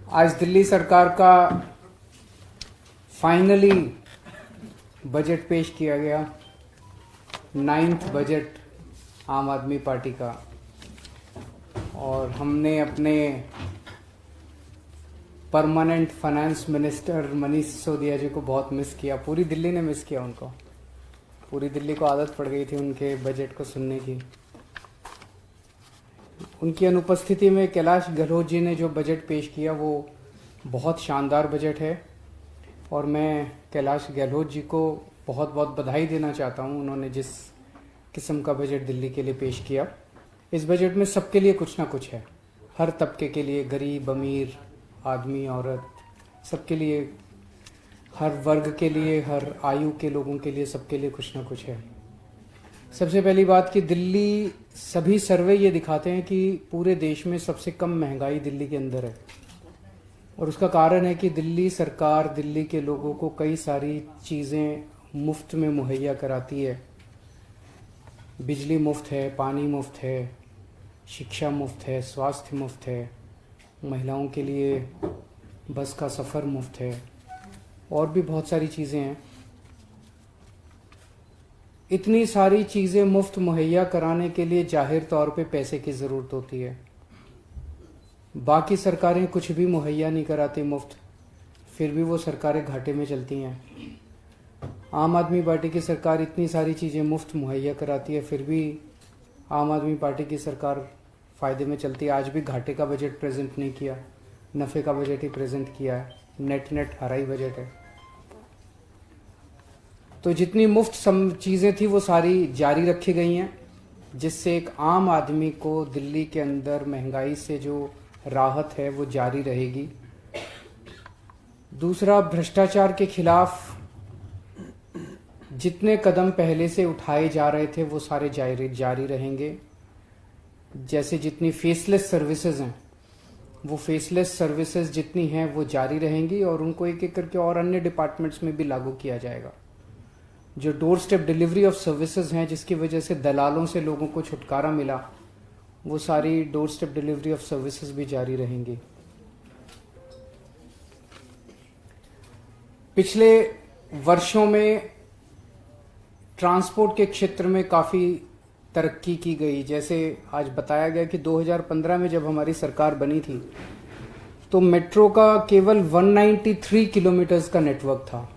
आज दिल्ली सरकार का फाइनली बजट पेश किया गया। 9th बजट आम आदमी पार्टी का, और हमने अपने permanent finance minister Manish Sisodia ji को बहुत मिस किया। पूरी दिल्ली ने मिस किया उनको। पूरी दिल्ली को आदत पड़ गई थी उनके बजट को सुनने की। उनकी अनुपस्थिति में कैलाश गहलोत जी ने जो बजट पेश किया वो बहुत शानदार बजट है, और मैं कैलाश गहलोत जी को बहुत बहुत बधाई देना चाहता हूं। उन्होंने जिस किस्म का बजट दिल्ली के लिए पेश किया, इस बजट में सबके लिए कुछ ना कुछ है। हर तबके के लिए, गरीब अमीर, आदमी औरत, सबके लिए, हर वर्ग के लिए, हर आयु के लोगों के लिए, सबके लिए कुछ ना कुछ है। सबसे पहली बात कि दिल्ली, सभी सर्वे ये दिखाते हैं कि पूरे देश में सबसे कम महंगाई दिल्ली के अंदर है, और उसका कारण है कि दिल्ली सरकार दिल्ली के लोगों को कई सारी चीज़ें मुफ्त में मुहैया कराती है। बिजली मुफ्त है, पानी मुफ्त है, शिक्षा मुफ्त है, स्वास्थ्य मुफ्त है, महिलाओं के लिए बस का सफ़र मुफ्त है, और भी बहुत सारी चीज़ें हैं। इतनी सारी चीज़ें मुफ्त मुहैया कराने के लिए जाहिर तौर पे पैसे की ज़रूरत होती है। बाकी सरकारें कुछ भी मुहैया नहीं कराती मुफ्त, फिर भी वो सरकारें घाटे में चलती हैं। आम आदमी पार्टी की सरकार इतनी सारी चीज़ें मुफ्त मुहैया कराती है, फिर भी आम आदमी पार्टी की सरकार फ़ायदे में चलती है। आज भी घाटे का बजट प्रेजेंट नहीं किया, नफ़े का बजट ही प्रेजेंट किया है। नेट हरा ही बजट है। तो जितनी मुफ्त चीज़ें थी वो सारी जारी रखी गई हैं, जिससे एक आम आदमी को दिल्ली के अंदर महंगाई से जो राहत है वो जारी रहेगी। दूसरा, भ्रष्टाचार के खिलाफ जितने कदम पहले से उठाए जा रहे थे वो सारे जारी रहेंगे। जैसे जितनी फेसलेस सर्विसेज हैं, वो फेसलेस सर्विसेज जितनी हैं वो जारी रहेंगी, और उनको एक एक करके और अन्य डिपार्टमेंट्स में भी लागू किया जाएगा। जो door step delivery of services हैं, जिसकी वजह से दलालों से लोगों को छुटकारा मिला, वो सारी door step delivery of services भी जारी रहेंगी। पिछले वर्षों में ट्रांसपोर्ट के क्षेत्र में काफ़ी तरक्की की गई। जैसे आज बताया गया कि 2015 में जब हमारी सरकार बनी थी तो मेट्रो का केवल 193 किलोमीटर्स का नेटवर्क था,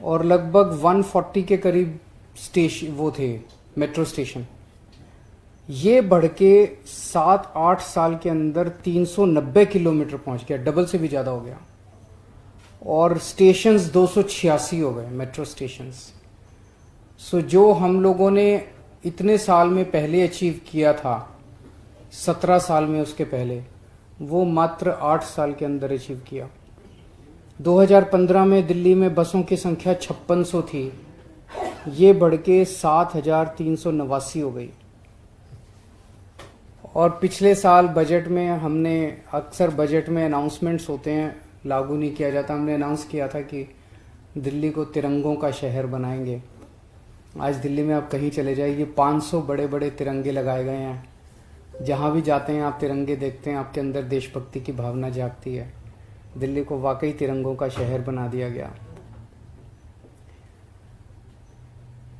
और लगभग 140 के करीब स्टेशन वो थे मेट्रो स्टेशन। ये बढ़ के 7-8 साल के अंदर 390 किलोमीटर पहुंच गया, डबल से भी ज़्यादा हो गया। और स्टेशंस 286 हो गए, मेट्रो स्टेशंस। सो जो हम लोगों ने इतने साल में पहले अचीव किया था, 17 साल में उसके पहले, वो मात्र 8 साल के अंदर अचीव किया। 2015 में दिल्ली में बसों की संख्या 5600 थी, ये बढ़ के 7389 हो गई। और पिछले साल बजट में हमने, अक्सर बजट में अनाउंसमेंट्स होते हैं, लागू नहीं किया जाता, हमने अनाउंस किया था कि दिल्ली को तिरंगों का शहर बनाएंगे। आज दिल्ली में आप कहीं चले जाइए, 500 बड़े बड़े तिरंगे लगाए गए हैं। जहाँ भी जाते हैं आप तिरंगे देखते हैं, आपके अंदर देशभक्ति की भावना जागती है। दिल्ली को वाकई तिरंगों का शहर बना दिया गया।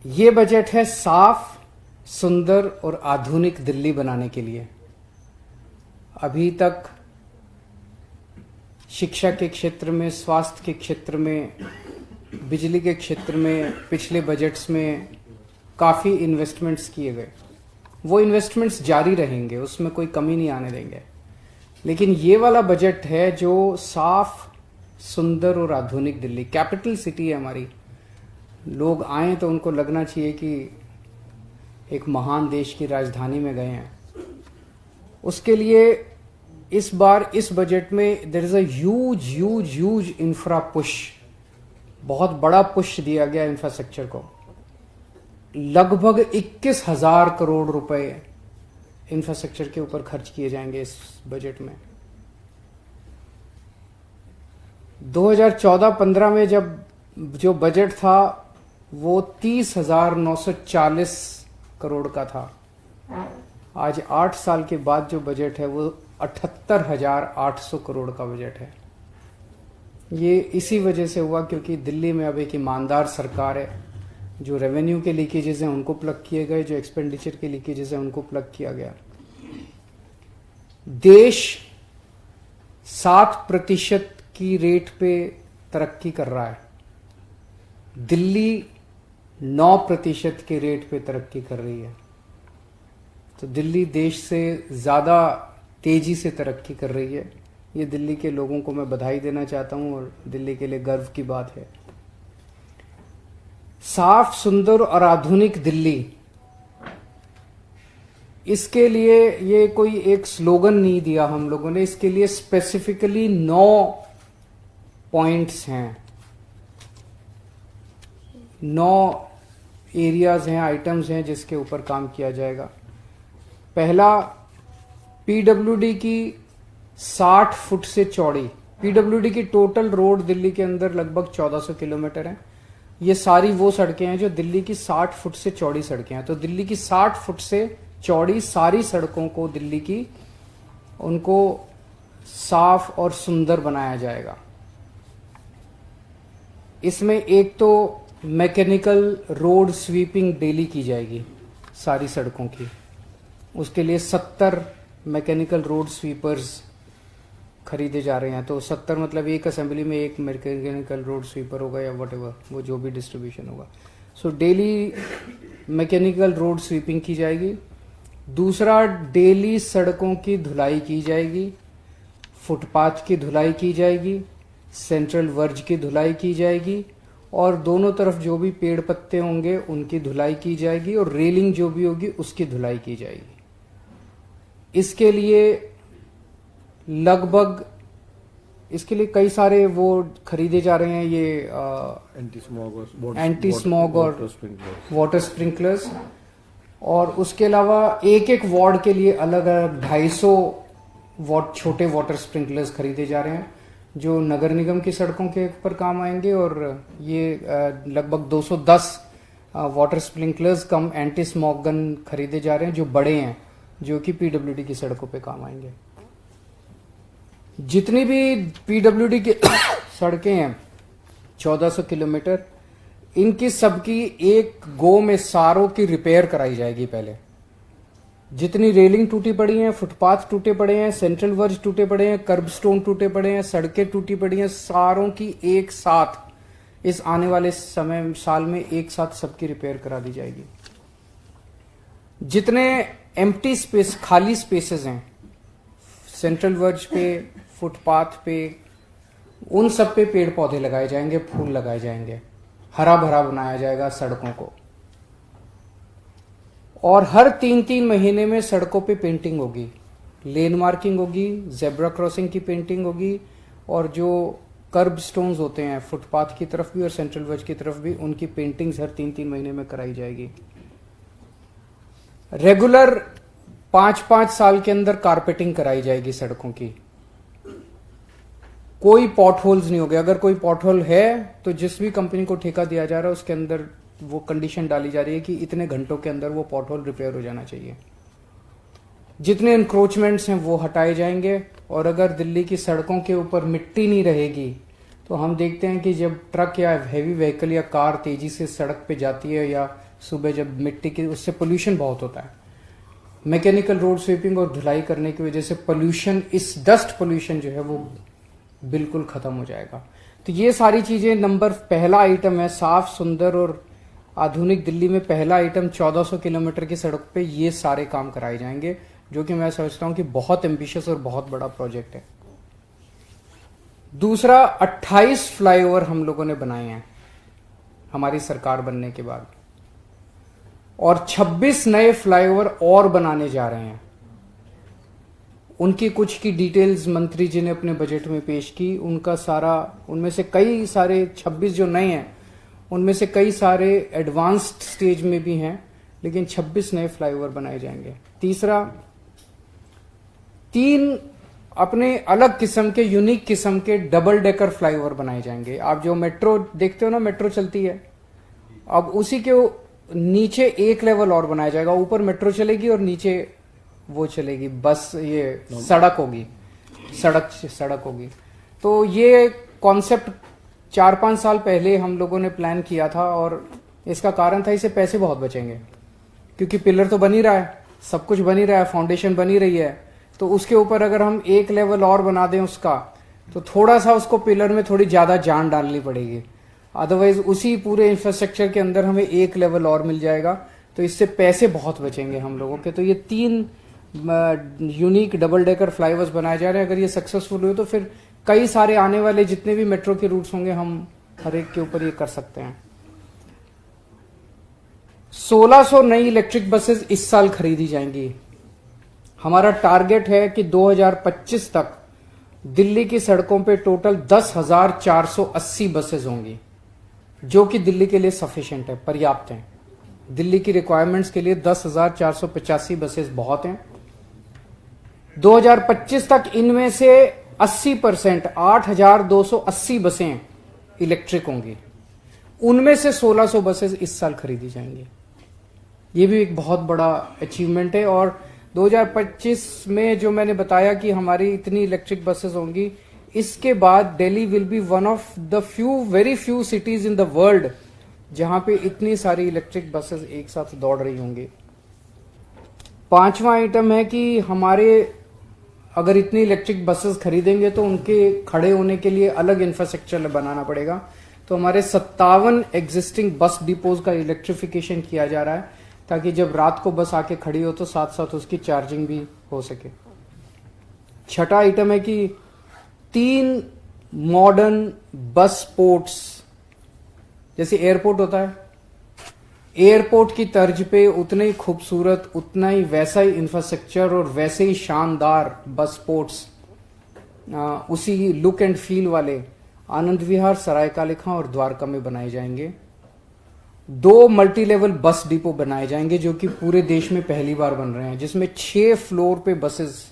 ये बजट है साफ, सुंदर और आधुनिक दिल्ली बनाने के लिए। अभी तक शिक्षा के क्षेत्र में, स्वास्थ्य के क्षेत्र में, बिजली के क्षेत्र में पिछले बजट्स में काफ़ी इन्वेस्टमेंट्स किए गए। वो इन्वेस्टमेंट्स जारी रहेंगे, उसमें कोई कमी नहीं आने देंगे। लेकिन ये वाला बजट है जो साफ, सुंदर और आधुनिक दिल्ली, कैपिटल सिटी है हमारी। लोग आए तो उनको लगना चाहिए कि एक महान देश की राजधानी में गए हैं। उसके लिए इस बार इस बजट में there is a huge infra push, बहुत बड़ा पुश दिया गया इंफ्रास्ट्रक्चर को। लगभग 21,000 करोड़ रुपए इंफ्रास्ट्रक्चर के ऊपर खर्च किए जाएंगे इस बजट में। 2014-15 में जब जो बजट था वो 30,940 करोड़ का था। आज 8 साल के बाद जो बजट है वो 78,800 करोड़ का बजट है। ये इसी वजह से हुआ क्योंकि दिल्ली में अब एक ईमानदार सरकार है। जो रेवेन्यू के लीकेजेस हैं उनको प्लग किए गए, जो एक्सपेंडिचर के लीकेजेस हैं उनको प्लग किया गया। देश 7% की रेट पे तरक्की कर रहा है, दिल्ली 9% के रेट पे तरक्की कर रही है। तो दिल्ली देश से ज़्यादा तेजी से तरक्की कर रही है। ये दिल्ली के लोगों को मैं बधाई देना चाहता हूँ और दिल्ली के लिए गर्व की बात है। साफ, सुंदर और आधुनिक दिल्ली, इसके लिए ये कोई एक स्लोगन नहीं दिया हम लोगों ने, इसके लिए स्पेसिफिकली 9 पॉइंट्स हैं, 9 एरियाज हैं, आइटम्स हैं जिसके ऊपर काम किया जाएगा। पहला, पीडब्ल्यूडी की 60 फुट से चौड़ी, पीडब्ल्यूडी की टोटल रोड दिल्ली के अंदर लगभग 1400 किलोमीटर है। ये सारी वो सड़कें हैं जो दिल्ली की 60 फुट से चौड़ी सड़कें हैं। तो दिल्ली की 60 फुट से चौड़ी सारी सड़कों को दिल्ली की, उनको साफ और सुंदर बनाया जाएगा। इसमें एक तो मैकेनिकल रोड स्वीपिंग डेली की जाएगी सारी सड़कों की। उसके लिए 70 मैकेनिकल रोड स्वीपर्स खरीदे जा रहे हैं। तो 70 मतलब एक असेंबली में एक मैकेनिकल रोड स्वीपर होगा या व्हाटएवर, वो जो भी डिस्ट्रीब्यूशन होगा। So daily mechanical road sweeping की जाएगी। दूसरा, डेली सड़कों की धुलाई की जाएगी, फुटपाथ की धुलाई की जाएगी, सेंट्रल वर्ज की धुलाई की जाएगी और दोनों तरफ जो भी पेड़ पत्ते होंगे उनकी धुलाई की जाएगी और रेलिंग जो भी होगी उसकी धुलाई की जाएगी। इसके लिए लगभग, इसके लिए कई सारे वो खरीदे जा रहे हैं, ये एंटी स्मॉग और वाटर स्प्रिंकलर्स। और उसके अलावा एक एक वार्ड के लिए अलग अलग 250 छोटे वाटर स्प्रिंकलर्स खरीदे जा रहे हैं जो नगर निगम की सड़कों के ऊपर काम आएंगे। और ये लगभग 210 वाटर स्प्रिंकलर्स कम एंटी स्मॉग गन खरीदे जा रहे हैं जो बड़े हैं, जो कि पीडब्ल्यूडी की सड़कों पे काम आएंगे। जितनी भी पीडब्ल्यूडी की सड़कें हैं 1400 किलोमीटर, इनकी सबकी एक गो में सारों की रिपेयर कराई जाएगी। पहले जितनी रेलिंग टूटी पड़ी हैं, फुटपाथ टूटे पड़े हैं, सेंट्रल वर्ज टूटे पड़े हैं, कर्ब स्टोन टूटे पड़े हैं, सड़कें टूटी पड़ी हैं, सारों की एक साथ इस आने वाले समय साल में एक साथ सबकी रिपेयर करा दी जाएगी। जितने एम्प्टी स्पेस, खाली स्पेसेस हैं सेंट्रल वर्ज पे, फुटपाथ पे, उन सब पे पेड़ पौधे लगाए जाएंगे, फूल लगाए जाएंगे, हरा भरा बनाया जाएगा सड़कों को। और हर 3-3 महीने में सड़कों पे पेंटिंग होगी, लेन मार्किंग होगी, जेब्रा क्रॉसिंग की पेंटिंग होगी और जो कर्ब स्टोन्स होते हैं फुटपाथ की तरफ भी और सेंट्रल वर्ज की तरफ भी, उनकी पेंटिंग्स हर 3-3 महीने में कराई जाएगी। रेगुलर 5-5 साल के अंदर कारपेटिंग कराई जाएगी सड़कों की। कोई पॉट होल्स नहीं होंगे। अगर कोई पॉट होल है तो जिस भी कंपनी को ठेका दिया जा रहा है उसके अंदर वो कंडीशन डाली जा रही है कि इतने घंटों के अंदर वो पॉट होल रिपेयर हो जाना चाहिए। जितने इंक्रोचमेंट्स हैं वो हटाए जाएंगे। और अगर दिल्ली की सड़कों के ऊपर मिट्टी नहीं रहेगी तो हम देखते हैं कि जब ट्रक या हैवी व्हीकल या कार तेजी से सड़क पे जाती है या सुबह जब मिट्टी की, उससे पोल्यूशन बहुत होता है। मैकेनिकल रोड स्वीपिंग और धुलाई करने की वजह से पोल्यूशन, इस डस्ट पोल्यूशन जो है वो बिल्कुल खत्म हो जाएगा। तो ये सारी चीजें पहला आइटम है, साफ, सुंदर और आधुनिक दिल्ली में पहला आइटम 1400 किलोमीटर की सड़क पे ये सारे काम कराए जाएंगे, जो कि मैं समझता हूं कि बहुत एम्बिशियस और बहुत बड़ा प्रोजेक्ट है। दूसरा, 28 फ्लाईओवर हम लोगों ने बनाए हैं हमारी सरकार बनने के बाद और 26 नए फ्लाईओवर और बनाने जा रहे हैं। उनकी कुछ की डिटेल्स मंत्री जी ने अपने बजट में पेश की। उनका सारा, उनमें से कई सारे 26 जो नए हैं उनमें से कई सारे एडवांस्ड स्टेज में भी हैं, लेकिन 26 नए फ्लाईओवर बनाए जाएंगे। तीसरा, 3 अपने अलग किस्म के, यूनिक किस्म के डबल डेकर फ्लाईओवर बनाए जाएंगे। आप जो मेट्रो देखते हो ना, मेट्रो चलती है, अब उसी के नीचे एक लेवल और बनाया जाएगा। ऊपर मेट्रो चलेगी और नीचे वो चलेगी, बस ये सड़क होगी, सड़क होगी। तो ये कॉन्सेप्ट 4-5 साल पहले हम लोगों ने प्लान किया था, और इसका कारण था इससे पैसे बहुत बचेंगे, क्योंकि पिलर तो बन ही रहा है, सब कुछ बन ही रहा है, फाउंडेशन बनी रही है, तो उसके ऊपर अगर हम एक लेवल और बना दें उसका, तो थोड़ा सा उसको पिलर में थोड़ी ज्यादा जान डालनी पड़ेगी। अदरवाइज उसी पूरे इंफ्रास्ट्रक्चर के अंदर हमें एक लेवल और मिल जाएगा, तो इससे पैसे बहुत बचेंगे हम लोगों के। तो ये 3 यूनिक डबल डेकर फ्लाईओवर्स बनाए जा रहे हैं। अगर ये सक्सेसफुल हुए तो फिर कई सारे आने वाले जितने भी मेट्रो के रूट्स होंगे हम हर एक के ऊपर ये कर सकते हैं। 1600 नई इलेक्ट्रिक बसेस इस साल खरीदी जाएंगी। हमारा टारगेट है कि 2025 तक दिल्ली की सड़कों पे टोटल 10,480 बसेस होंगी, जो कि दिल्ली के लिए सफिशिएंट है, पर्याप्त है। दिल्ली की रिक्वायरमेंट्स के लिए 10,485 बसेस बहुत हैं। 2025 तक इनमें से 80%, 8,280 बसें इलेक्ट्रिक होंगी। उनमें से 1600 बसेस इस साल खरीदी जाएंगी। ये भी एक बहुत बड़ा अचीवमेंट है। और 2025 में जो मैंने बताया कि हमारी इतनी इलेक्ट्रिक बसेस होंगी, इसके बाद Delhi will be one of the very few cities in the world जहां पे इतनी सारी इलेक्ट्रिक बसेस एक साथ दौड़ रही होंगी। 5वां आइटम है कि हमारे अगर इतनी इलेक्ट्रिक बसेस खरीदेंगे तो उनके खड़े होने के लिए अलग इंफ्रास्ट्रक्चर बनाना पड़ेगा। तो हमारे 57 एग्जिस्टिंग बस डिपोज का इलेक्ट्रिफिकेशन किया जा रहा है, ताकि जब रात को बस आके खड़ी हो तो साथ साथ उसकी चार्जिंग भी हो सके। 6वां आइटम है कि 3 मॉडर्न बस पोर्ट्स, जैसे एयरपोर्ट होता है, एयरपोर्ट की तर्ज पे उतने ही खूबसूरत, उतना ही वैसा ही इंफ्रास्ट्रक्चर और वैसे ही शानदार बस पोर्ट्स, उसी लुक एंड फील वाले आनंद विहार, सरायकाले खां और द्वारका में बनाए जाएंगे। 2 मल्टी लेवल बस डिपो बनाए जाएंगे, जो कि पूरे देश में पहली बार बन रहे हैं, जिसमें 6 फ्लोर पे बसेस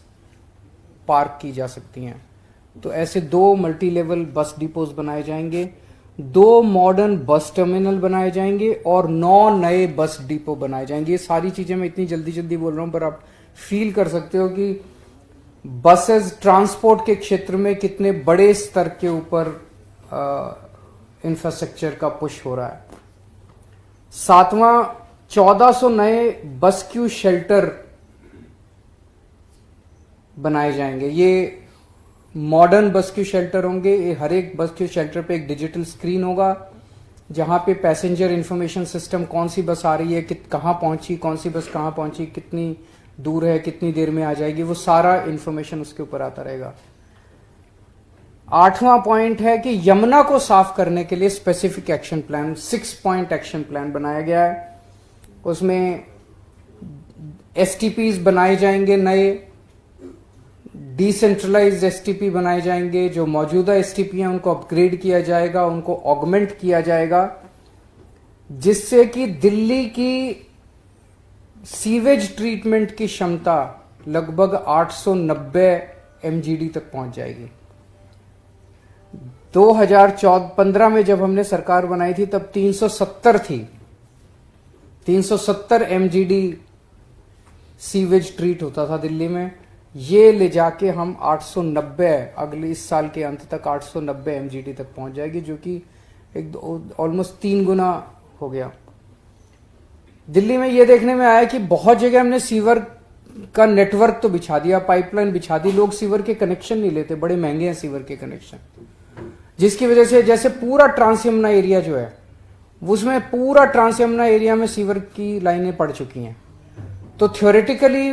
पार्क की जा सकती हैं। तो ऐसे 2 मल्टी लेवल बस डिपोज बनाए जाएंगे, 2 मॉडर्न बस टर्मिनल बनाए जाएंगे और 9 नए बस डिपो बनाए जाएंगे। ये सारी चीजें मैं इतनी जल्दी जल्दी बोल रहा हूं, पर आप फील कर सकते हो कि बसेस ट्रांसपोर्ट के क्षेत्र में कितने बड़े स्तर के ऊपर इंफ्रास्ट्रक्चर का पुश हो रहा है। 7वां, 1400 नए बस क्यू शेल्टर बनाए जाएंगे। ये मॉडर्न बस क्यू शेल्टर होंगे। ये हर एक बस क्यू शेल्टर पे एक डिजिटल स्क्रीन होगा, जहां पे पैसेंजर इंफॉर्मेशन सिस्टम, कौन सी बस आ रही है, कहां पहुंची, कौन सी बस कहां पहुंची, कितनी दूर है, कितनी देर में आ जाएगी, वो सारा इंफॉर्मेशन उसके ऊपर आता रहेगा। 8वां पॉइंट है कि यमुना को साफ करने के लिए specific action plan, 6 point action plan बनाया गया है। उसमें एसटीपीज बनाए जाएंगे, नए डिसेंट्रलाइज्ड एसटीपी बनाए जाएंगे। जो मौजूदा एसटीपी हैं उनको अपग्रेड किया जाएगा, उनको ऑगमेंट किया जाएगा, जिससे कि दिल्ली की सीवेज ट्रीटमेंट की क्षमता लगभग 890 एमजीडी तक पहुंच जाएगी। 2015 में जब हमने सरकार बनाई थी तब 370 थी, 370 एमजीडी सीवेज ट्रीट होता था दिल्ली में। ये ले जाके हम 890, अगले इस साल के अंत तक 890 एमजीडी तक पहुंच जाएगी, जो कि एक ऑलमोस्ट 3 गुना हो गया। दिल्ली में ये देखने में आया कि बहुत जगह हमने सीवर का नेटवर्क तो बिछा दिया, पाइपलाइन बिछा दी, लोग सीवर के कनेक्शन नहीं लेते, बड़े महंगे हैं सीवर के कनेक्शन, जिसकी वजह से जैसे पूरा ट्रांस यमुना एरिया जो है, उसमें पूरा ट्रांस यमुना एरिया में सीवर की लाइनें पड़ चुकी हैं। तो थ्योरेटिकली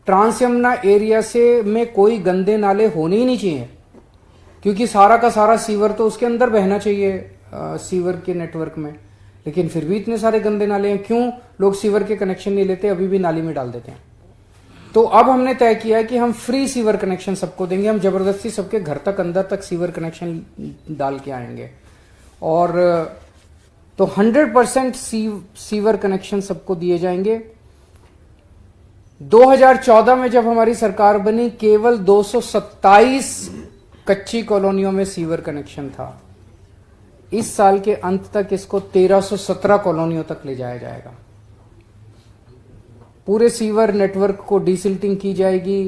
ट्रांस यमुना एरिया से में कोई गंदे नाले होने ही नहीं चाहिए, क्योंकि सारा का सारा सीवर तो उसके अंदर बहना चाहिए, सीवर के नेटवर्क में। लेकिन फिर भी इतने सारे गंदे नाले हैं, क्यों? लोग सीवर के कनेक्शन नहीं लेते, अभी भी नाली में डाल देते हैं। तो अब हमने तय किया है कि हम फ्री सीवर कनेक्शन सबको देंगे, हम जबरदस्ती सबके घर तक, अंदर तक सीवर कनेक्शन डाल के आएंगे। और तो 100% सीवर कनेक्शन सबको दिए जाएंगे। 2014 में जब हमारी सरकार बनी, केवल 227 कच्ची कॉलोनियों में सीवर कनेक्शन था। इस साल के अंत तक इसको 1317 कॉलोनियों तक ले जाया जाएगा। पूरे सीवर नेटवर्क को डिसिल्टिंग की जाएगी,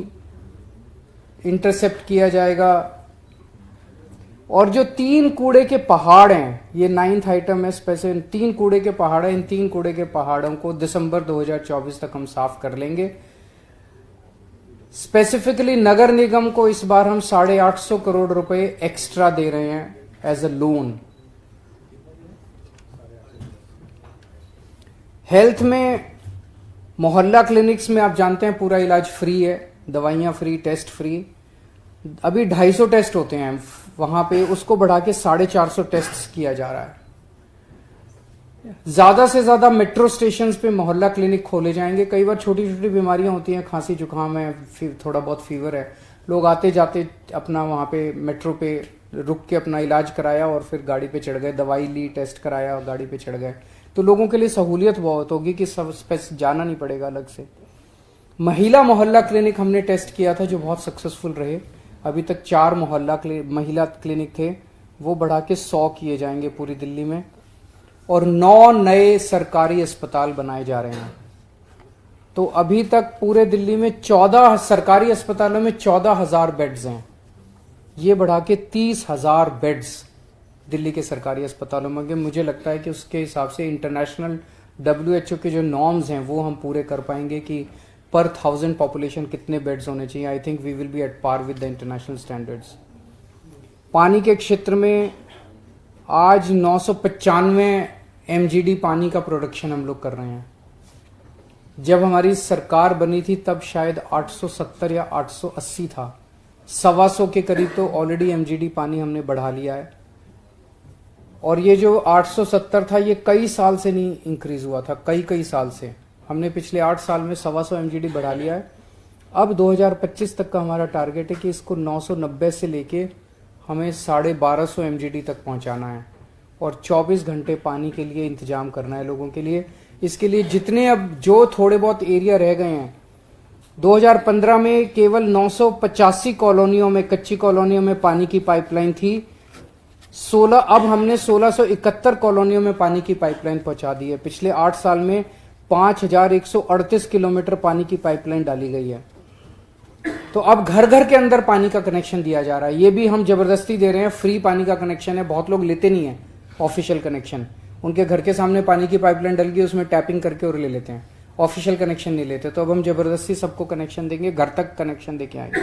इंटरसेप्ट किया जाएगा। और जो 3 कूड़े के पहाड़ हैं, ये 9th आइटम है स्पेसिफिक, 3 कूड़े के पहाड़ हैं, इन 3 कूड़े के पहाड़ों को दिसंबर 2024 तक हम साफ कर लेंगे। स्पेसिफिकली नगर निगम को इस बार हम 850 करोड़ रुपए एक्स्ट्रा दे रहे हैं एज अ लोन। हेल्थ में मोहल्ला क्लिनिक्स में आप जानते हैं पूरा इलाज फ्री है, दवाइयां फ्री, टेस्ट फ्री। अभी 250 टेस्ट होते हैं वहां पे, उसको बढ़ा के 450 टेस्ट किया जा रहा है। ज्यादा से ज्यादा मेट्रो स्टेशन पे मोहल्ला क्लिनिक खोले जाएंगे। कई बार छोटी छोटी बीमारियां होती हैं, खांसी जुकाम है, थोड़ा बहुत फीवर है, लोग आते जाते अपना वहां पे मेट्रो पे रुक के अपना इलाज कराया और फिर गाड़ी पे चढ़ गए, दवाई ली, टेस्ट कराया और गाड़ी पे चढ़ गए। तो लोगों के लिए सहूलियत बहुत होगी कि सब जाना नहीं पड़ेगा अलग से। महिला मोहल्ला क्लिनिक हमने टेस्ट किया था जो बहुत सक्सेसफुल रहे। अभी तक 4 महिला क्लिनिक थे, वो बढ़ा के 100 किए जाएंगे पूरी दिल्ली में। और 9 नए सरकारी अस्पताल बनाए जा रहे हैं। तो अभी तक पूरे दिल्ली में 14 सरकारी अस्पतालों में 14,000 बेड्स हैं, ये बढ़ा के 30,000 बेड्स दिल्ली के सरकारी अस्पतालों में। मुझे लगता है कि उसके हिसाब से इंटरनेशनल WHO के जो नॉर्म्स हैं वो हम पूरे कर पाएंगे कि पर 1000 पॉपुलेशन कितने बेड्स होने चाहिए। I think we will be at par with the international standards. पानी के क्षेत्र में आज 995 MGD पानी का प्रोडक्शन हम लोग कर रहे हैं। जब हमारी सरकार बनी थी तब शायद 870 या 880 था, 125 के करीब तो ऑलरेडी MGD पानी हमने बढ़ा लिया है। और ये जो 870 था ये कई साल से नहीं इंक्रीज हुआ था, कई साल से। हमने पिछले 8 साल में 125 MGD बढ़ा लिया है। अब 2025 तक का हमारा टारगेट है कि इसको 990 से लेके हमें 1250 MGD तक पहुंचाना है और 24 घंटे पानी के लिए इंतजाम करना है लोगों के लिए। इसके लिए जितने अब जो थोड़े बहुत एरिया रह गए हैं, 2015 में केवल 985 कॉलोनियों में, कच्ची कॉलोनियों में पानी की पाइपलाइन थी। अब हमने 1671 कॉलोनियों में पानी की पाइपलाइन पहुंचा दी है। पिछले 8 साल में 5138 किलोमीटर पानी की पाइपलाइन डाली गई है। तो अब घर घर के अंदर पानी का कनेक्शन दिया जा रहा है। ये भी हम जबरदस्ती दे रहे हैं, फ्री पानी का कनेक्शन है। बहुत लोग लेते नहीं है ऑफिशियल कनेक्शन, उनके घर के सामने पानी की पाइपलाइन डल गई, उसमें टैपिंग करके और ले लेते हैं, ऑफिशियल कनेक्शन नहीं लेते। तो अब हम जबरदस्ती सबको कनेक्शन देंगे, घर तक कनेक्शन देके आएंगे।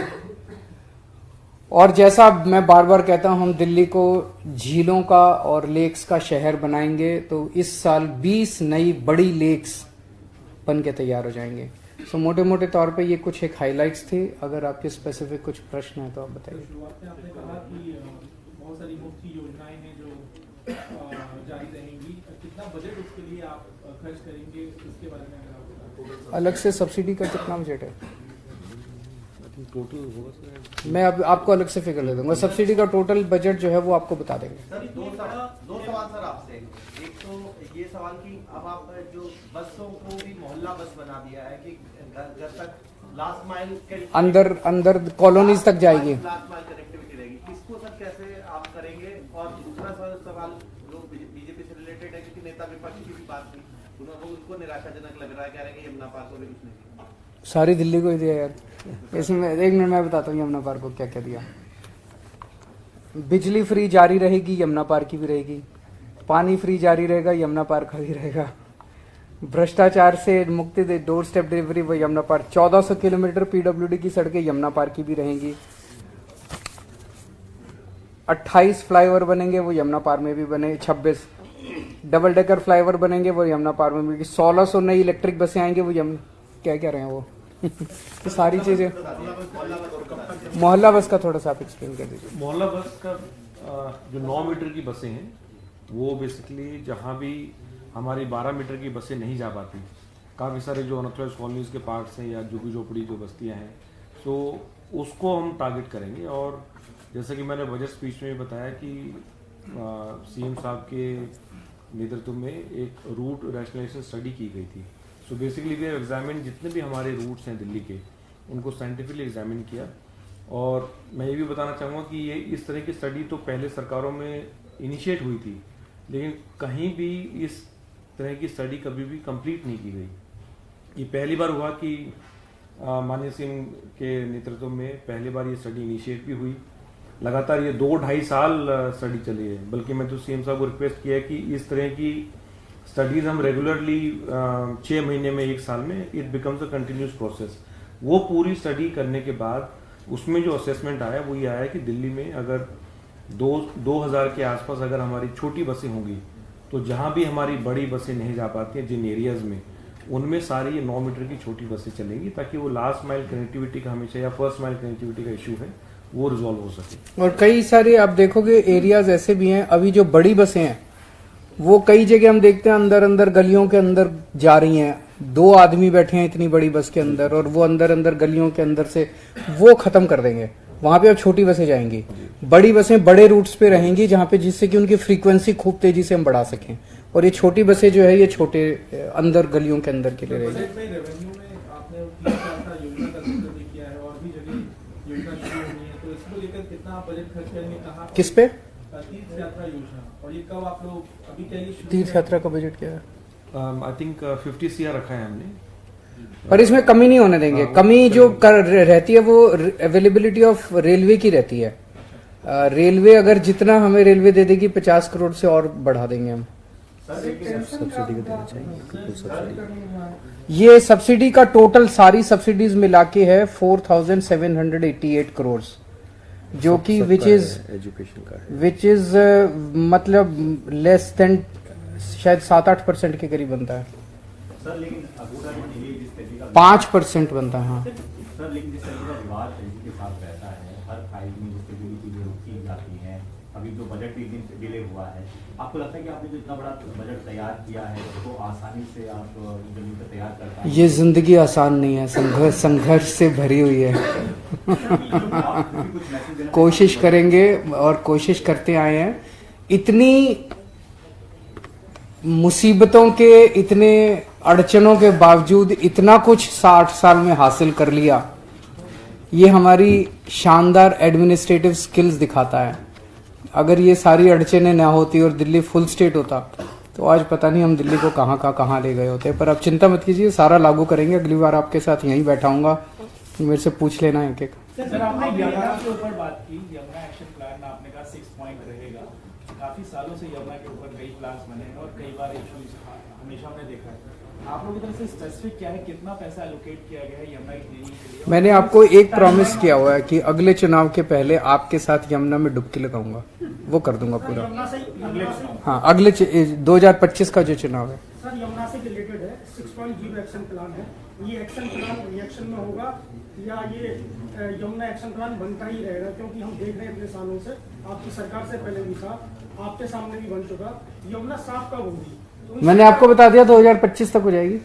और जैसा मैं बार बार कहता हूं, हम दिल्ली को झीलों का और लेक्स का शहर बनाएंगे। तो इस साल 20 नई बड़ी लेक्स बन के तैयार हो जाएंगे। सो मोटे मोटे तौर पे ये कुछ एक हाइलाइट्स थे। अगर आपके स्पेसिफिक कुछ प्रश्न है तो आप बताइए। शुरुआत में आपने कहा कि बहुत सारी मुफ्त की योजनाएं हैं जो जारी रहेंगी, कितना बजट उसके लिए आप खर्च करेंगे, इसके बारे में अगर आप बता। अलग से सब्सिडी का कितना बजट है? टोटल होगा मैं अब आपको अलग से फिगर दे दूंगा। सब्सिडी का टोटल बजट जो है वो आपको बता देंगे। सर दो सवाल सर आपसे। एक तो ये सवाल कि अब आप जो बसों को भी मोहल्ला बस बना दिया है कि घर तक लास्ट माइल अंदर कॉलोनीज तक जाएगी, लास्ट माइल कनेक्टिविटी रहेगी। इसको सर कैसे आप करेंगे? और दूसरा सवाल लोग बीजेपी से रिलेटेड है, क्योंकि नेता विपक्ष की भी बात थी, उनको निराशाजनक लग रहा है, कह रहे हैं कि यमुना पार्क को भी कुछ नहीं। सारी दिल्ली को ही दिया यार। इसमें 1 मिनट मैं बताता हूँ यमुना पार्क को क्या क्या दिया। बिजली फ्री जारी रहेगी, यमुना पार्क की भी रहेगी। पानी फ्री जारी रहेगा, यमुना पार्क का भी रहेगा। भ्रष्टाचार से मुक्ति दे, डोर स्टेप डिलीवरी वो यमुना पार्क। 1400 किलोमीटर PWD की सड़कें यमुना पार्क की भी रहेंगी। 28 फ्लाईओवर बनेंगे, वो यमुना पार्क में भी बने। 26 डबल डेकर फ्लाईओवर बनेंगे, वो यमुना पार्क में भी। 1600 नई इलेक्ट्रिक बसें आएंगे, वो क्या कह रहे हैं वो तो सारी चीजें। मोहल्ला बस का थोड़ा सा आप एक्सप्लेन कर दीजिए। मोहल्ला बस का जो 9 मीटर की बसें हैं वो बेसिकली जहाँ भी हमारी 12 मीटर की बसें नहीं जा पाती, काफ़ी सारे जो अनऑथराइज्ड कॉलोनीज के पार्ट्स हैं या झुग्गी झोपड़ी जो बस्तियाँ हैं, तो उसको हम टारगेट करेंगे। और जैसा कि मैंने बजट स्पीच में भी बताया कि CM साहब के नेतृत्व में एक रूट रैशनलाइजेशन स्टडी की गई थी। So basically we have examine जितने भी हमारे रूट्स हैं दिल्ली के, उनको साइंटिफिकली एग्जामिन किया। और मैं ये भी बताना चाहूँगा कि ये इस तरह की स्टडी तो पहले सरकारों में इनिशिएट हुई थी, लेकिन कहीं भी इस तरह की स्टडी कभी भी कंप्लीट नहीं की गई। ये पहली बार हुआ कि माननीय सिंह के नेतृत्व में पहली बार ये स्टडी इनिशिएट भी हुई। लगातार ये 2-2.5 साल स्टडी चली है, बल्कि मैं तो सीएम साहब को रिक्वेस्ट किया है कि इस तरह की स्टडीज हम रेगुलरली 6 महीने में, 1 साल में, it becomes a continuous process. वो पूरी स्टडी करने के बाद उसमें जो असेसमेंट आया वो ये आया कि दिल्ली में अगर 2000 के आसपास अगर हमारी छोटी बसें होंगी तो जहां भी हमारी बड़ी बसें नहीं जा पाती हैं जिन एरियाज में, उनमें सारी ये 9 मीटर की छोटी बसें चलेंगी, ताकि वो लास्ट माइल कनेक्टिविटी का हमेशा या फर्स्ट माइल कनेक्टिविटी का इशू है वो रिजॉल्व हो सके। और कई सारे आप देखोगे एरियाज ऐसे भी हैं, अभी जो बड़ी बसें हैं वो कई जगह हम देखते हैं अंदर अंदर गलियों के अंदर जा रही हैं, 2 आदमी बैठे हैं इतनी बड़ी बस के अंदर, और वो अंदर अंदर गलियों के अंदर से वो खत्म कर देंगे। वहां पे अब छोटी बसें जाएंगी, बड़ी बसें बड़े रूट्स पे रहेंगी जहां पे, जिससे कि उनकी फ्रीक्वेंसी खूब तेजी से हम बढ़ा सकें, और ये छोटी बसें जो है ये छोटे अंदर गलियों के अंदर के लिए रहेगी। बजट में रेवेन्यू में आपने 30 यात्रा योजना का जिक्र भी किया है और भी जगह योजना शुरू हुई है, तो इसको लेकर कितना आप बजट खर्च करेंगे, कहाँ किस पे? तीर्थ यात्रा योजना, और ये कब आप लोग अभी क्या ये शुरू तीर्थ यात्रा का बजट क्या है? आई थिंक 50 CR रखा है हमने, पर इसमें कमी नहीं होने देंगे। कमी जो रहती है वो अवेलेबिलिटी ऑफ रेलवे की रहती है। रेलवे अगर जितना हमें रेलवे दे देगी 50 करोड़ से और बढ़ा देंगे हम। सब्सिडी को देना चाहिए, सब्सिडी। ये सब्सिडी का टोटल सारी सब्सिडीज मिला के है 4788 करोड़, जो कि विच एजुकेशन का है, इज मतलब लेस देन शायद 7-8% के करीब बनता है। सर लेकिन अबूरा में जिस तरीके का 5% बनता है। हाँ सर, लेकिन जिस तरीके का विवाद के साथ रहता है, हर फाइल में जिस तरीके की चीजें की जाती हैं, अभी जो बजट भी डिले हुआ है, आपको लगता है कि आपने जो इतना बड़ा बजट तैयार किया है उसको आसानी से आप जमीन पर तैयार कर पाएंगे? ये जिंदगी आसान नहीं है, संघर्ष से भरी हुई है। कोशिश करेंगे और कोशिश करते आए हैं। इतनी मुसीबतों के, इतने अड़चनों के बावजूद इतना कुछ 60 साल में हासिल कर लिया, ये हमारी शानदार एडमिनिस्ट्रेटिव स्किल्स दिखाता है। अगर ये सारी अड़चनें ना होती और दिल्ली फुल स्टेट होता तो आज पता नहीं हम दिल्ली को कहाँ ले गए होते। पर अब चिंता मत कीजिए, सारा लागू करेंगे। अगली बार आपके साथ यहीं बैठा हूंगा, मेरे से पूछ लेना एक। सर आपने यमुना के ऊपर बात की, यमुना एक्शन प्लान में आपने कहा 6 पॉइंट रहेगा। काफी सालों से यमुना के ऊपर कई प्लान्स बने हैं और कई बार इश्यूज हमेशा हमने देखा है। आप लोगों की तरफ से स्पेसिफिक क्या है, कितना पैसा एलोकेट किया गया है यमुना की क्लीनिंग के लिए? मैंने आपको एक प्रॉमिस किया हुआ है कि अगले चुनाव के पहले आपके साथ यमुना में डुबकी लगाऊंगा, वो कर दूंगा पूरा। हाँ, अगले 2025 का जो चुनाव है। सर यमुना से रिलेटेड है, 6.0 एक्शन प्लान है। ये एक्शन प्लान रिएक्शन में होगा या ये यमुना एक्शन प्लान बनता ही रहेगा? क्योंकि हम देख रहे हैं इतने सालों से, आपकी सरकार से पहले भी था, आपके सामने भी बन चुका। यमुना साफ कब होगी? मैंने आपको बता दिया 2025 तक हो जाएगी।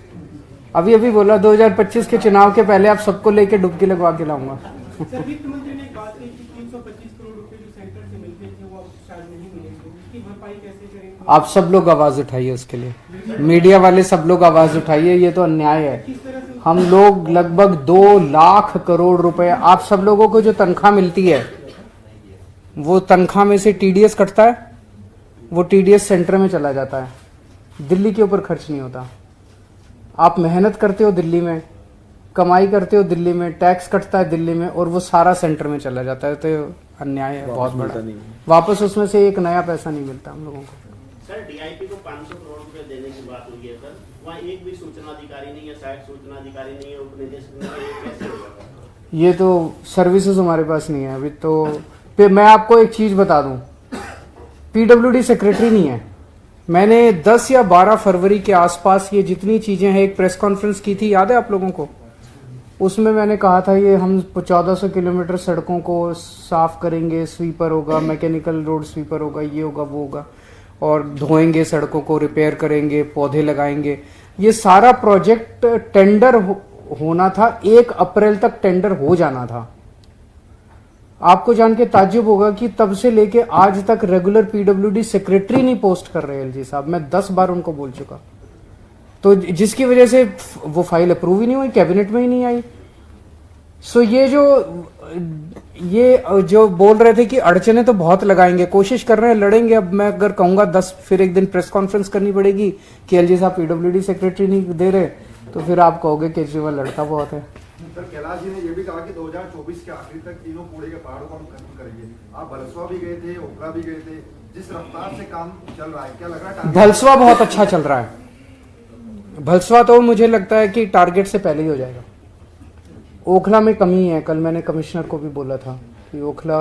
अभी बोला 2025 के चुनाव के पहले आप सबको लेके डुबकी लगवा के लाऊंगा। सर वित्त मंत्री ने एक बात कही कि 325 करोड़ रुपए जो सेंटर से मिलते थे वो शायद नहीं मिलेंगे, उसकी भरपाई कैसे करेंगे? आप सब लोग आवाज उठाइए उसके लिए, मीडिया वाले सब लोग आवाज उठाइए। ये तो अन्याय है। हम लोग लगभग 2 लाख करोड़ रुपए, आप सब लोगों को जो तनख्वाह मिलती है वो तनख्वाह में से टीडीएस कटता है, वो टीडीएस सेंटर में चला जाता है, दिल्ली के ऊपर खर्च नहीं होता। आप मेहनत करते हो दिल्ली में, कमाई करते हो दिल्ली में, टैक्स कटता है दिल्ली में, और वो सारा सेंटर में चला जाता है। तो अन्याय है बहुत बड़ा। वापस उसमें से एक नया पैसा नहीं मिलता हम लोगों को। सर डीआईपी को 500 करोड़ रुपए देने की बात हुई है सर, वहाँ एक भी सूचना अधिकारी नहीं है, सहायक सूचना अधिकारी नहीं है, उप निदेशक नहीं है, ये कैसे होगा? ये तो सर्विसेज हमारे पास नहीं है अभी। तो फिर मैं आपको एक चीज बता दूं, पीडब्ल्यूडी सेक्रेटरी नहीं है। मैंने 10 या 12 फरवरी के आसपास ये जितनी चीजें हैं, एक प्रेस कॉन्फ्रेंस की थी, याद है आप लोगों को? उसमें मैंने कहा था ये हम 1400 किलोमीटर सड़कों को साफ करेंगे, स्वीपर होगा, मैकेनिकल रोड स्वीपर होगा, ये होगा वो होगा, और धोएंगे सड़कों को, रिपेयर करेंगे, पौधे लगाएंगे। ये सारा प्रोजेक्ट टेंडर होना था, 1 अप्रैल तक टेंडर हो जाना था। आपको जान के ताज्जुब होगा कि तब से लेके आज तक रेगुलर पीडब्ल्यूडी सेक्रेटरी नहीं पोस्ट कर रहे एलजी साहब। मैं 10 बार उनको बोल चुका, तो जिसकी वजह से वो फाइल अप्रूव ही नहीं हुई, कैबिनेट में ही नहीं आई। सो ये जो बोल रहे थे कि अड़चने तो बहुत लगाएंगे, कोशिश कर रहे हैं, लड़ेंगे। अब मैं अगर कहूंगा 10, फिर एक दिन प्रेस कॉन्फ्रेंस करनी पड़ेगी कि एलजी साहब पीडब्ल्यूडी सेक्रेटरी नहीं दे रहे, तो फिर आप कहोगे केजरीवाल लड़का बहुत है। सर कैलाश जी ने ये भी कहा कि 2024 के आखिर तक तीनों कूड़े के पहाड़ों को हम खत्म करेंगे। आप भलसवा भी गए थे, ओखला भी गए थे, जिस रफ्तार से काम चल रहा है क्या लग रहा है? भलसवा बहुत अच्छा चल रहा है। भलसवा तो मुझे लगता है कि टारगेट से पहले ही हो जाएगा। ओखला में कमी है, कल मैंने कमिश्नर को भी बोला था कि ओखला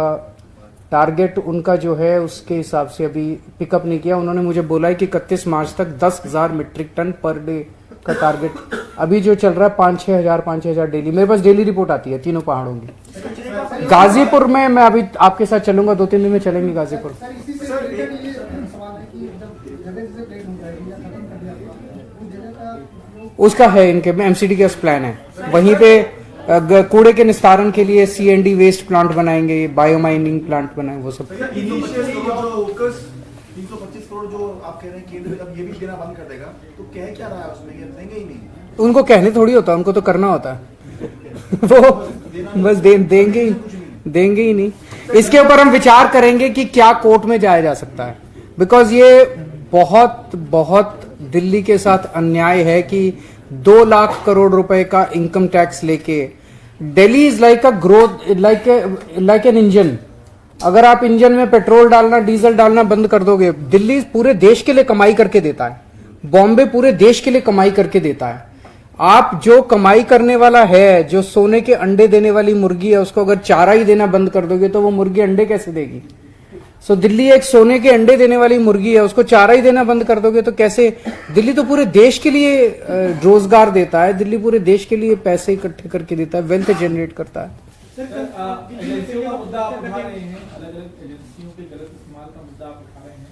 टारगेट उनका जो है उसके हिसाब से अभी पिकअप नहीं किया। उन्होंने मुझे बोला है कि 31 मार्च तक 10,000 मीट्रिक टन पर डे का टारगेट, अभी जो चल रहा है 5-6 हजार डेली। मेरे पास डेली रिपोर्ट आती है तीनों पहाड़ों की। गाजीपुर में मैं अभी आपके साथ चलूंगा, 2-3 दिन में चलेंगे गाजीपुर। उसका है इनके एमसीडी के प्लान है, वहीं पे कूड़े के निस्तारण के लिए सीएनडी वेस्ट प्लांट बनाएंगे, बायोमाइनिंग प्लांट बनाएंगे, वो सब। 325 करोड़ जो आप कह रहे हैं केंद्र अब ये भी देना बंद कर देगा, तो कह क्या रहा है उसमें? ये देंगे ही नहीं। उनको कहने थोड़ी होता है, उनको तो करना होता है। वो बस देंगे ही नहीं। इसके ऊपर हम विचार करेंगे कि क्या कोर्ट में जाया जा सकता है, बिकॉज ये बहुत दिल्ली के साथ अन्याय है कि 2 लाख करोड़ रुपए का इनकम टैक्स लेके Delhi is like a growth, like an engine. अगर आप इंजन में पेट्रोल डालना, डीजल डालना बंद कर दोगे, दिल्ली पूरे देश के लिए कमाई करके देता है, बॉम्बे पूरे देश के लिए कमाई करके देता है। आप जो कमाई करने वाला है, जो सोने के अंडे देने वाली मुर्गी है, उसको अगर चारा ही देना बंद कर दोगे तो वो मुर्गी अंडे कैसे देगी? सो दिल्ली एक सोने के अंडे देने वाली मुर्गी है, उसको चारा ही देना बंद कर दोगे तो कैसे? दिल्ली तो पूरे देश के लिए रोजगार देता है, दिल्ली पूरे देश के लिए पैसे इकट्ठे करके देता है, वेल्थ जनरेट करता है। एजेंसियों का मुद्दा आप उठा रहे हैं, अलग अलग एजेंसियों के गलत इस्तेमाल का मुद्दा आप उठा रहे हैं,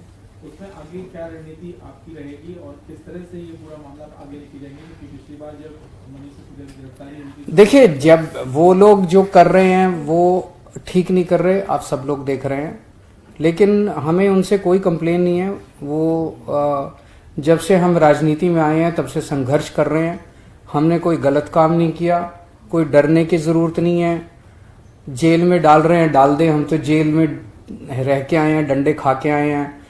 उसमें आगे क्या रणनीति आपकी रहेगी और किस तरह से ये पूरा मामला आगे लेके जाएंगे? क्योंकि पिछली बार जब मनीष सिसोदिया की गिरफ्तारी हुई, देखिए जब वो लोग जो कर रहे हैं वो ठीक नहीं कर रहे, आप सब लोग देख रहे हैं, लेकिन हमें उनसे कोई कंप्लेन नहीं है। वो जब से हम राजनीति में आए हैं तब से संघर्ष कर रहे हैं, हमने कोई गलत काम नहीं किया, कोई डरने की जरूरत नहीं है। जेल में डाल रहे हैं, डाल दें, हम तो जेल में रह के आए हैं, डंडे खा के आए हैं।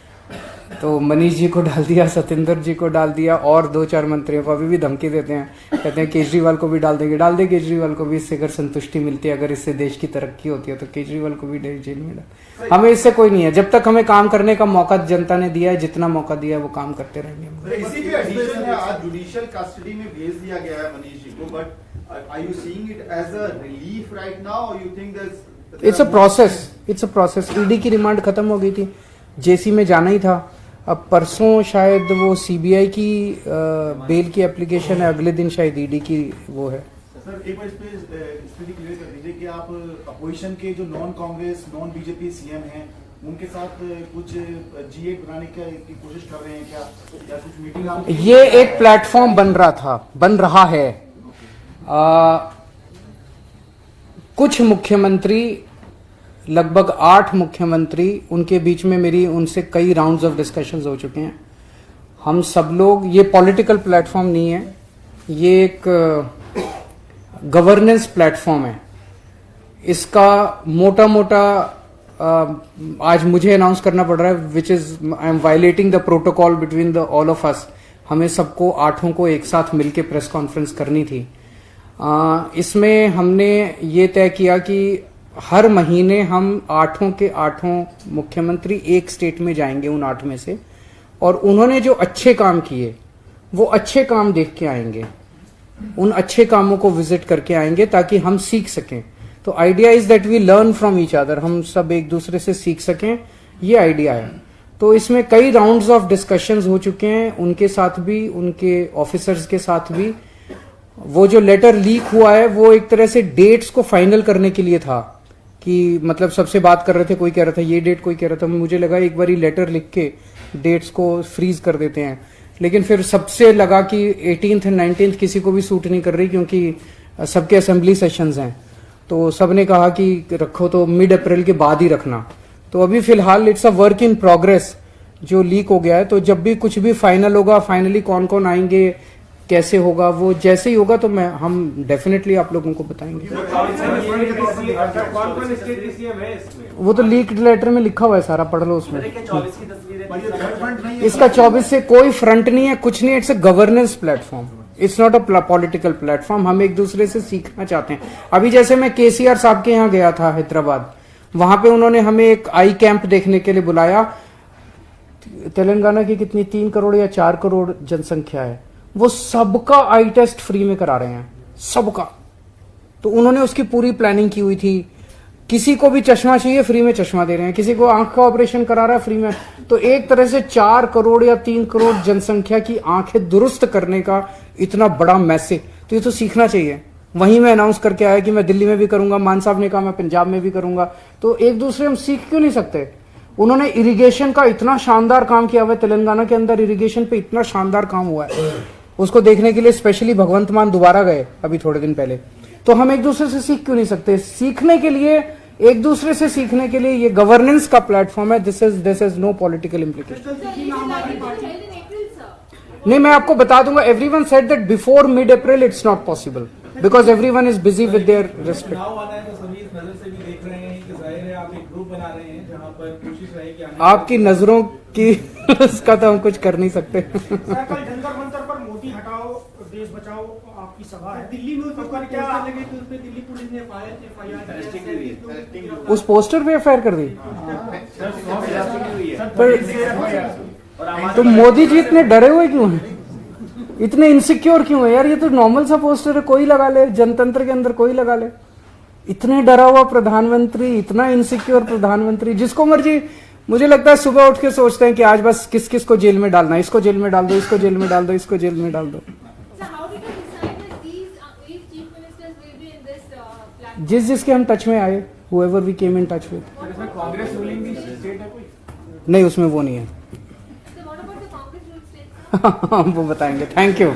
तो मनीष जी को डाल दिया, सतेंद्र जी को डाल दिया, और 2-4 मंत्रियों को अभी भी धमकी देते हैं, कहते हैं केजरीवाल को भी डाल देंगे। डाल दे केजरीवाल को भी, इससे अगर संतुष्टि मिलती है, अगर इससे देश की तरक्की होती है तो केजरीवाल को भी जेल में डाल। हमें इससे कोई नहीं है, जब तक हमें काम करने का मौका जनता ने दिया है, जितना मौका दिया है वो काम करते रहेंगे। इसी के एडिशन है, आज जुडिशियल कस्टडी में भेज दिया गया है मनीष जी को, but are you seeing it as a relief right now or you think there's it's a process ED की रिमांड खत्म हो गई थी, जेसी में जाना ही था। अब परसों शायद वो सीबीआई की बेल की एप्लीकेशन है, अगले दिन शायद ईडी की वो है। सर एक बार इस पे स्थिति क्लियर कर दीजिए कि आप अपोजिशन के जो non Congress non BJP CM हैं उनके साथ कुछ G8 बनाने की कोशिश कर रहे हैं क्या, या कुछ मीटिंग आप? ये एक प्लेटफॉर्म बन रहा है। कुछ मुख्यमंत्री, लगभग 8 मुख्यमंत्री, उनके बीच में मेरी उनसे कई राउंड्स ऑफ डिस्कशंस हो चुके हैं। हम सब लोग, ये पॉलिटिकल प्लेटफॉर्म नहीं है, ये एक गवर्नेंस प्लेटफॉर्म है। इसका मोटा मोटा आज मुझे अनाउंस करना पड़ रहा है, which is I am violating the protocol between the all of us. हमें सबको 8 को एक साथ मिलकर प्रेस कॉन्फ्रेंस करनी थी। इसमें हमने ये तय किया कि हर महीने हम 8 के 8 मुख्यमंत्री एक स्टेट में जाएंगे, उन 8 में से, और उन्होंने जो अच्छे काम किए वो अच्छे काम देख के आएंगे, उन अच्छे कामों को विजिट करके आएंगे ताकि हम सीख सकें। तो idea is that we learn from each other, हम सब एक दूसरे से सीख सकें, ये आइडिया है। तो इसमें कई राउंड्स ऑफ डिस्कशंस हो चुके हैं, उनके साथ भी, उनके ऑफिसर्स के साथ भी। वो जो लेटर लीक हुआ है वो एक तरह से डेट्स को फाइनल करने के लिए था, कि मतलब सबसे बात कर रहे थे, कोई कह रहा था ये डेट, कोई कह रहा था, मुझे लगा एक बार लेटर लिख के डेट्स को फ्रीज कर देते हैं, लेकिन फिर सबसे लगा कि 18th और 19th किसी को भी सूट नहीं कर रही, क्योंकि सबके असेंबली सेशंस हैं। तो सबने कहा कि रखो तो मिड अप्रैल के बाद ही रखना। तो अभी फिलहाल it's a work in progress जो लीक हो गया है। तो जब भी कुछ भी फाइनल होगा, फाइनली कौन कौन आएंगे, कैसे होगा, वो जैसे ही होगा तो हम डेफिनेटली आप लोगों को बताएंगे। वो तो लीक लेटर में लिखा हुआ है सारा, पढ़ लो उसमें। इसका 24 से कोई फ्रंट नहीं है, कुछ नहीं है, it's a governance platform. It's not a political platform. हम एक दूसरे से सीखना चाहते हैं। अभी जैसे मैं केसीआर साहब के यहाँ गया था हैदराबाद, वहां पे उन्होंने हमें एक आई कैंप देखने के लिए बुलाया। तेलंगाना की कितनी 3 करोड़ या 4 करोड़ जनसंख्या है, वो सबका आई टेस्ट फ्री में करा रहे हैं, सबका। तो उन्होंने उसकी पूरी प्लानिंग की हुई थी। किसी को भी चश्मा चाहिए फ्री में चश्मा दे रहे हैं, किसी को आंख का ऑपरेशन करा रहा है फ्री में। तो एक तरह से 4 करोड़ या 3 करोड़ जनसंख्या की आंखें दुरुस्त करने का इतना बड़ा मैसेज, तो ये तो सीखना चाहिए। वहीं मैं अनाउंस करके आया कि मैं दिल्ली में भी करूंगा, मान साहब ने कहा मैं पंजाब में भी करूंगा। तो एक दूसरे हम सीख क्यों नहीं सकते? उन्होंने इरिगेशन का इतना शानदार काम किया हुआ है, तेलंगाना के अंदर इरिगेशन पे इतना शानदार काम हुआ है, उसको देखने के लिए स्पेशली भगवंत मान दोबारा गए अभी थोड़े दिन पहले। तो हम एक दूसरे से सीख क्यों नहीं सकते? सीखने के लिए, एक दूसरे से सीखने के लिए ये गवर्नेंस का प्लेटफॉर्म है। This is no political implication. नहीं, मैं आपको बता दूंगा, everyone said that before mid April it's not possible because everyone is busy with their respect. चुनाव आना है तो सभी इस नजर से भी देख रहे हैं कि जाहिर है आप एक ग्रुप बना रहे हैं जहां पर कोशिश रहे कि आपकी नजरों की उसका तो हम कुछ कर नहीं सकते। कल जंतर मंतर पर मोदी हटाओ देश बचाओ आपकी सभा है दिल्ली में, तो पर क्या लगे कि उस पे दिल्ली पुलिस ने एफआईआर उस पोस्टर पे एफआईआर कर दी। तो मोदी जी इतने डरे हुए क्यों हैं? इतने इनसिक्योर क्यों है यार? ये तो नॉर्मल सा पोस्टर है, कोई लगा ले, जनतंत्र के अंदर कोई लगा ले। इतने डरा हुआ प्रधानमंत्री, इतना इनसिक्योर प्रधानमंत्री, जिसको मर्जी। मुझे लगता है सुबह उठ के सोचते हैं कि आज बस किस किस को जेल में डालना है, इसको जेल में डाल दो, इसको जेल में डाल दो, इसको जेल में डाल दो। जिस जिसके हम टच में आए, whoever we came in touch with। Congress ruling भी स्टेट है कोई? नहीं, उसमें वो नहीं है। वो बताएंगे। Thank you.